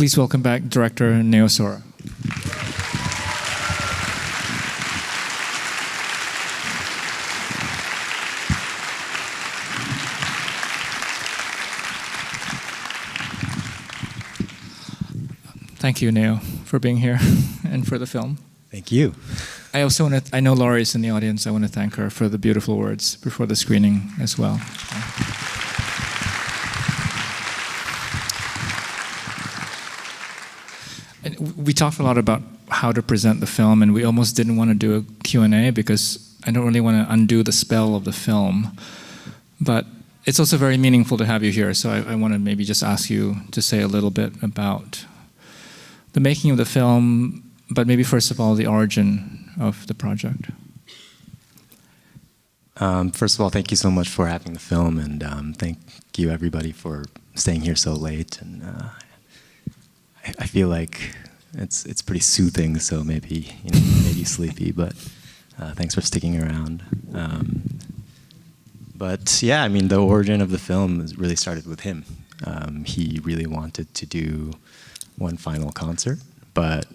Please welcome back director Neo Sora. Thank you, Neo, for being here and for the film. Thank you. I also want to, I know Laurie is in the audience, I want to thank her for the beautiful words before the screening as well. And we talked a lot about how to present the film, and we almost didn't want to do a Q&A because I don't really want to undo the spell of the film. But it's also very meaningful to have you here, so I want to maybe just ask you to say a little bit about the making of the film, but maybe first of all, the origin of the project. First of all, thank you so much for having the film, and thank you everybody for staying here so late. And I feel like it's pretty soothing, so maybe maybe sleepy, but thanks for sticking around. But yeah, I mean, the origin of the film really started with him. He really wanted to do one final concert, but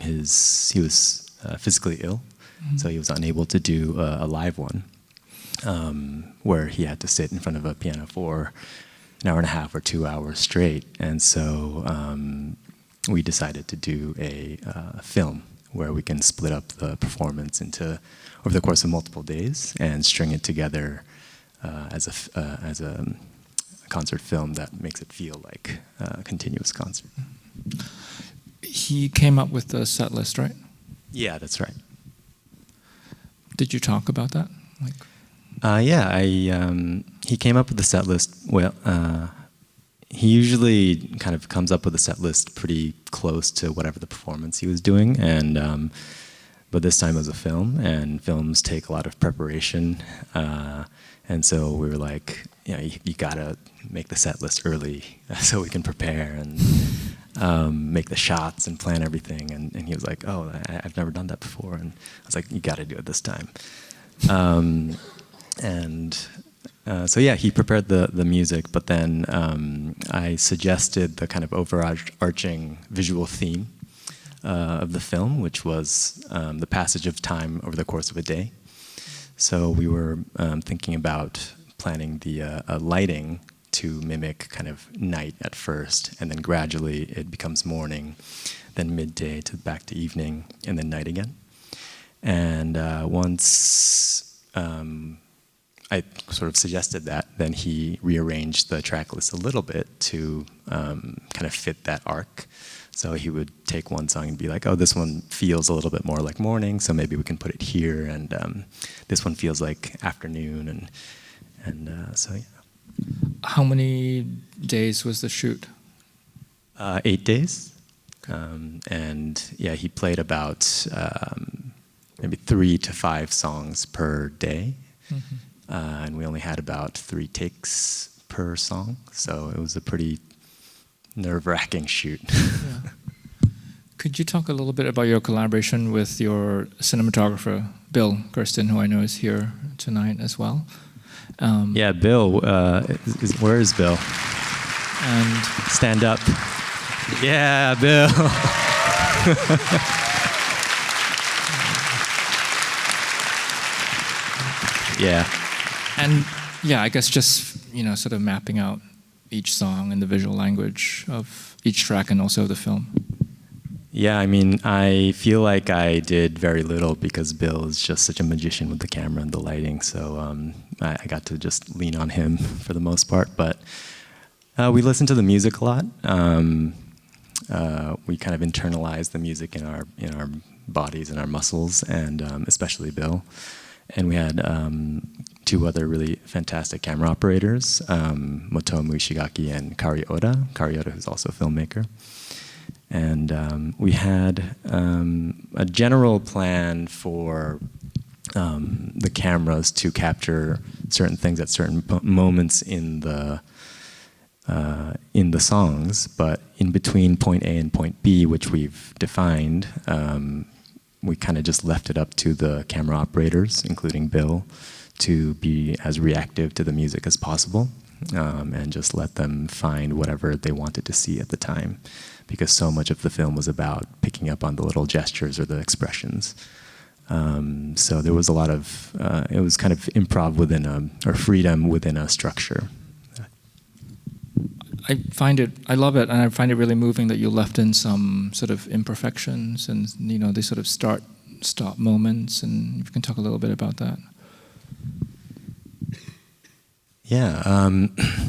he was physically ill, so he was unable to do a live one, where he had to sit in front of a piano for an hour and a half or 2 hours straight. And so we decided to do a film where we can split up the performance into over the course of multiple days and string it together as a concert film that makes it feel like a continuous concert. He came up with the set list, right? Yeah, that's right. Did you talk about that? Yeah, he came up with the set list. Well, he usually kind of comes up with a set list pretty close to whatever the performance he was doing, and but this time it was a film, and films take a lot of preparation, and so we were like, you gotta make the set list early so we can prepare and make the shots and plan everything. And he was like, oh, I've never done that before. And I was like, you gotta do it this time. So yeah, he prepared the music, but then I suggested the kind of overarching visual theme of the film, which was the passage of time over the course of a day. So we were thinking about planning the lighting to mimic kind of night at first, and then gradually it becomes morning, then midday to back to evening, and then night again. And once I sort of suggested that, then he rearranged the track list a little bit to kind of fit that arc. So he would take one song and be like, oh, this one feels a little bit more like morning, so maybe we can put it here, and this one feels like afternoon, and so yeah. How many days was the shoot? 8 days. And yeah, he played about maybe 3 to 5 songs per day. And we only had about 3 takes per song. So it was a pretty nerve-wracking shoot. Yeah. Could you talk a little bit about your collaboration with your cinematographer, Bill Kirsten, who I know is here tonight as well? Yeah, Bill. Where is Bill? And stand up. Yeah, Bill. Yeah. And yeah, I guess just sort of mapping out each song and the visual language of each track and also the film. Yeah, I mean, I feel like I did very little because Bill is just such a magician with the camera and the lighting, so I got to just lean on him for the most part. But we listened to the music a lot. We kind of internalized the music in our bodies and our muscles, and especially Bill. And we had 2 other really fantastic camera operators, Motomu Ishigaki and Kari Oda. Kari Oda, who's also a filmmaker. And we had a general plan for the cameras to capture certain things at certain moments in the songs, but in between point A and point B, which we've defined, we kind of just left it up to the camera operators, including Bill, to be as reactive to the music as possible. and just let them find whatever they wanted to see at the time, because so much of the film was about picking up on the little gestures or the expressions. So there was a lot of, it was kind of improv within or freedom within a structure. I love it, and I find it really moving that you left in some sort of imperfections and, these sort of stop moments, and if you can talk a little bit about that. Yeah,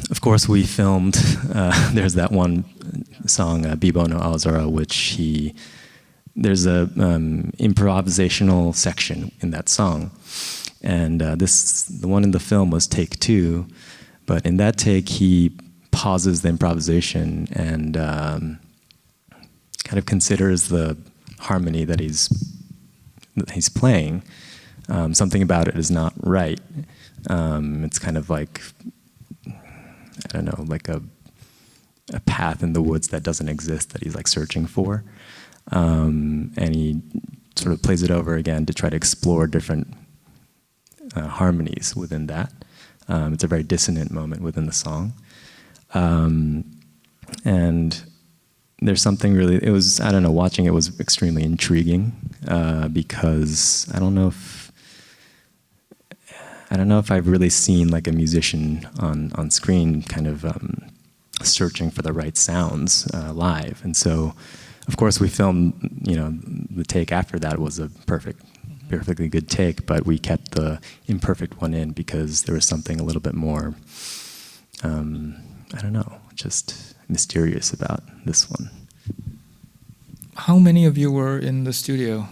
of course we filmed, there's that one song, Bibo no Aozora, which there's a improvisational section in that song. And the one in the film was take 2, but in that take he pauses the improvisation and kind of considers the harmony that he's playing. Something about it is not right. It's kind of like, I don't know, like a path in the woods that doesn't exist that he's like searching for. And he sort of plays it over again to try to explore different harmonies within that. It's a very dissonant moment within the song. And there's something really, I don't know, watching it was extremely intriguing because I don't know if I've really seen like a musician on screen kind of searching for the right sounds live. And so, of course, we filmed, the take after that was a perfectly good take, but we kept the imperfect one in because there was something a little bit more, I don't know, just mysterious about this one. How many of you were in the studio?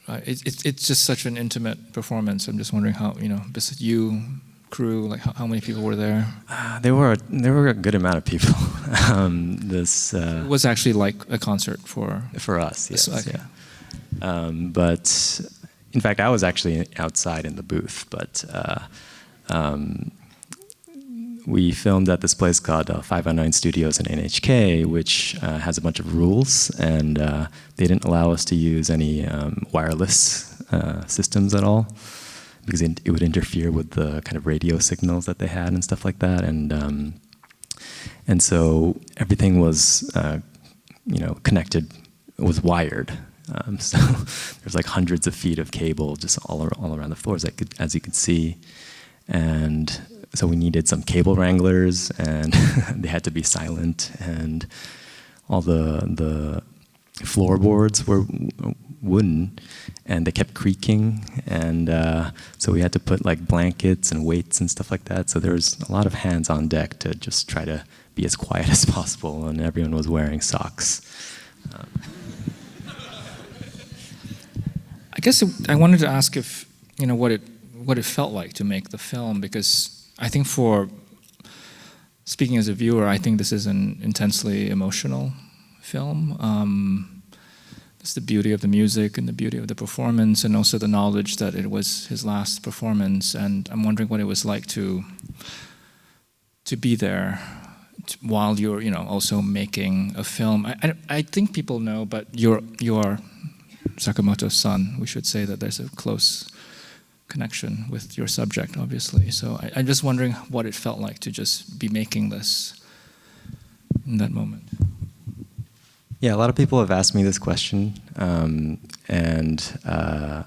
It's just such an intimate performance. I'm just wondering how, besides you, crew, like how many people were there? There were a good amount of people. It was actually like a concert for us, yes. Okay. Yeah. But in fact, I was actually outside in the booth, but we filmed at this place called 509 Studios in NHK, which has a bunch of rules, and they didn't allow us to use any wireless systems at all, because it would interfere with the kind of radio signals that they had and stuff like that, and so everything was connected, was wired. So there's like hundreds of feet of cable just all around the floors, as you could see, and so we needed some cable wranglers, and they had to be silent, and all the floorboards were wooden, and they kept creaking, and so we had to put like blankets and weights and stuff like that. So there was a lot of hands on deck to just try to be as quiet as possible, and everyone was wearing socks. I guess I wanted to ask if what it felt like to make the film, because I think speaking as a viewer, I think this is an intensely emotional film. It's the beauty of the music and the beauty of the performance, and also the knowledge that it was his last performance. And I'm wondering what it was like to be there while you're, also making a film. I think people know, but you're Sakamoto's son. We should say that there's a close connection with your subject, obviously. So I'm just wondering what it felt like to just be making this in that moment. Yeah, a lot of people have asked me this question, and I'm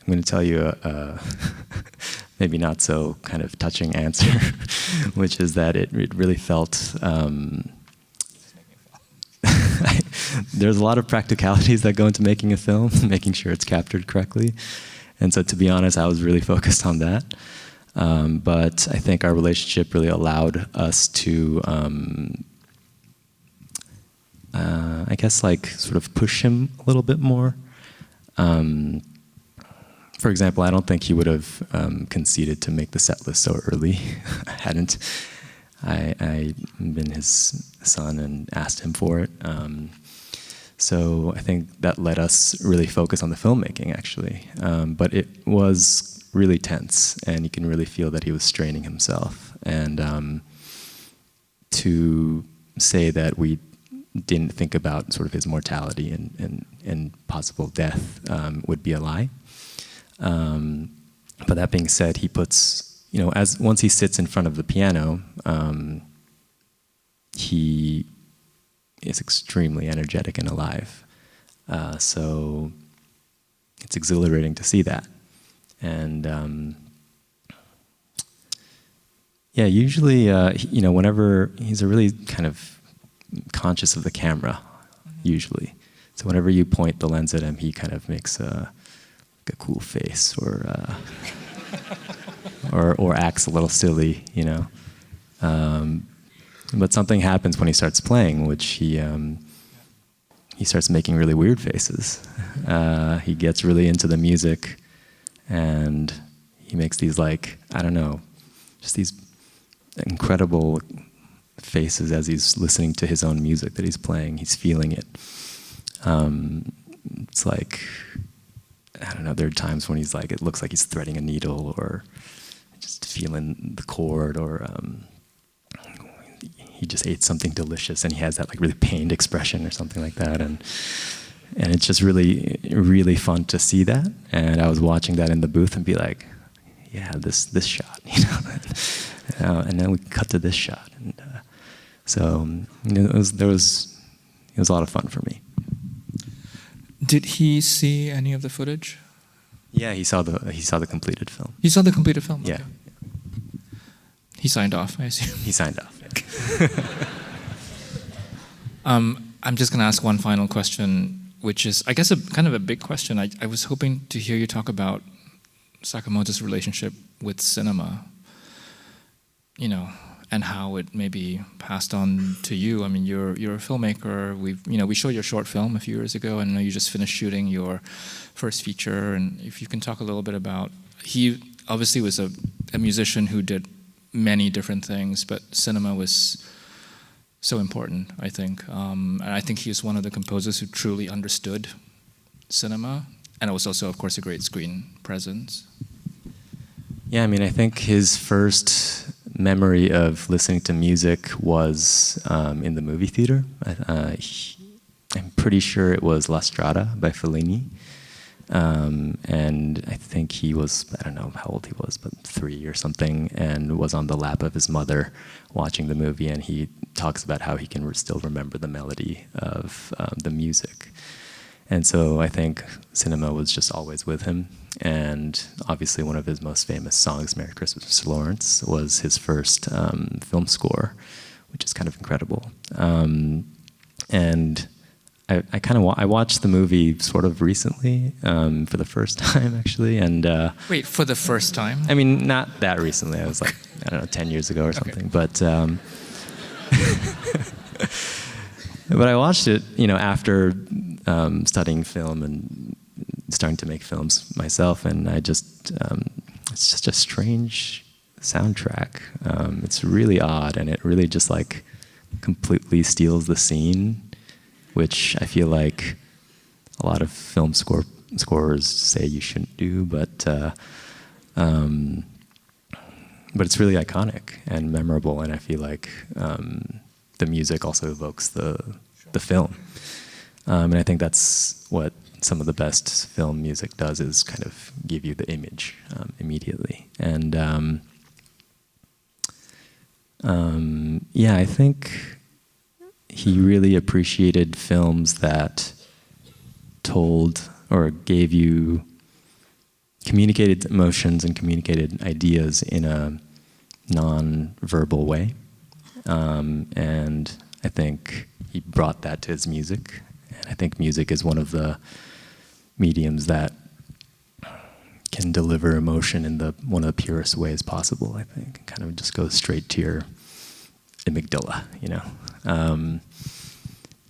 going to tell you a maybe not so kind of touching answer, which is that it really felt there's a lot of practicalities that go into making a film, making sure it's captured correctly. And so, to be honest, I was really focused on that. But I think our relationship really allowed us to, I guess, like sort of push him a little bit more. For example, I don't think he would have conceded to make the set list so early. Hadn't I been his son and asked him for it. So I think that let us really focus on the filmmaking, actually. But it was really tense, and you can really feel that he was straining himself. And to say that we didn't think about sort of his mortality and possible death would be a lie. But that being said, he puts as once he sits in front of the piano, he is extremely energetic and alive. So it's exhilarating to see that. And usually, whenever he's a really kind of conscious of the camera, usually. So whenever you point the lens at him, he kind of makes a cool face or acts a little silly, But something happens when he starts playing, which he starts making really weird faces. He gets really into the music, and he makes these just these incredible faces as he's listening to his own music that he's playing. He's feeling it. It's like, there are times when he's it looks like he's threading a needle, or just feeling the chord, or he just ate something delicious and he has that really pained expression or something like that, and it's just really, really fun to see that. And I was watching that in the booth and be like, yeah, this shot, and then we cut to this shot, and so it was a lot of fun for me. Did he see any of the footage? Yeah, he saw the completed film. He saw the completed film? Yeah. Okay. He signed off, I assume. He signed off. I'm just going to ask one final question, which is, I guess, kind of a big question. I was hoping to hear you talk about Sakamoto's relationship with cinema, and how it maybe passed on to you. I mean, you're a filmmaker. We showed your short film a few years ago, and I know you just finished shooting your first feature. And if you can talk a little bit about, he obviously was a musician who did many different things, but cinema was so important, I think. And I think he was one of the composers who truly understood cinema, and it was also, of course, a great screen presence. Yeah, I mean, I think his first memory of listening to music was in the movie theater. I'm pretty sure it was La Strada by Fellini. And I think he was, I don't know how old he was, but 3 or something, and was on the lap of his mother watching the movie, and he talks about how he can still remember the melody of the music. And so I think cinema was just always with him. And obviously one of his most famous songs, Merry Christmas, Mr. Lawrence, was his first film score, which is kind of incredible. And I watched the movie sort of recently for the first time, actually. And wait, for the first time? I mean, not that recently. I was 10 years ago or something. Okay. But I watched it, after studying film and starting to make films myself, and I just, it's just a strange soundtrack. It's really odd, and it really just completely steals the scene, which I feel like a lot of film scorers say you shouldn't do, but it's really iconic and memorable, and I feel like the music also evokes the film. And I think that's what some of the best film music does, is kind of give you the image immediately. And I think he really appreciated films that told or communicated emotions and communicated ideas in a non-verbal way. And I think he brought that to his music. And I think music is one of the mediums that can deliver emotion in one of the purest ways possible, I think. It kind of just goes straight to your amygdala,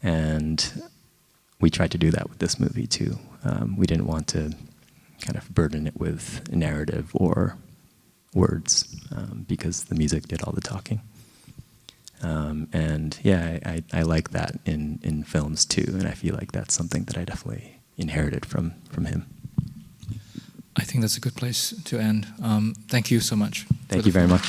and we tried to do that with this movie too. We didn't want to kind of burden it with narrative or words, because the music did all the talking. I like that in films too, and I feel like that's something that I definitely inherited from him. I think that's a good place to end. Thank you so much. Thank you very much.